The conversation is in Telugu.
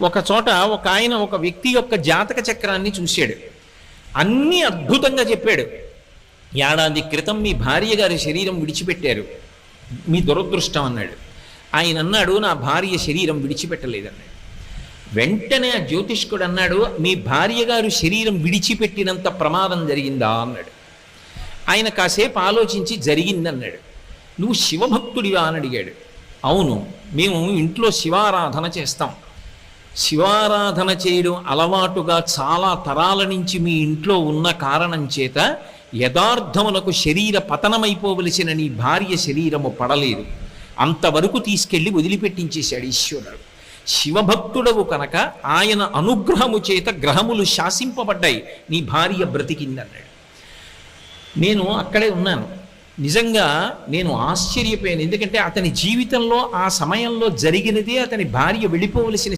ఒక చోట ఒక ఆయన ఒక వ్యక్తి యొక్క జాతక చక్రాన్ని చూశాడు. అన్నీ అద్భుతంగా చెప్పాడు. ఏడాది క్రితం మీ భార్య గారి శరీరం విడిచిపెట్టారు, మీ దురదృష్టం అన్నాడు. ఆయన అన్నాడు, నా భార్య శరీరం విడిచిపెట్టలేదన్నాడు. వెంటనే ఆ జ్యోతిష్కుడు అన్నాడు, మీ భార్య గారు శరీరం విడిచిపెట్టినంత ప్రమాదం జరిగిందా అన్నాడు. ఆయన కాసేపు ఆలోచించి జరిగిందన్నాడు. నువ్వు శివభక్తుడివా అని అడిగాడు. అవును, మేము ఇంట్లో శివారాధన చేస్తాం. శివారాధన చేయడం అలవాటుగా చాలా తరాల నుంచి మీ ఇంట్లో ఉన్న కారణం చేత యథార్థమునకు శరీర పతనమైపోవలసిన నీ భార్య శరీరము పడలేదు, అంతవరకు తీసుకెళ్ళి వదిలిపెట్టించేశాడు ఈశ్వరుడు. శివభక్తుడవు కనుక ఆయన అనుగ్రహము చేత గ్రహములు శాసింపబడ్డాయి, నీ భార్య బ్రతికిందన్నాడు. నేను అక్కడే ఉన్నాను. నిజంగా నేను ఆశ్చర్యపోయాను. ఎందుకంటే అతని జీవితంలో ఆ సమయంలో జరిగినదే అతని భార్య వెళ్ళిపోవలసిన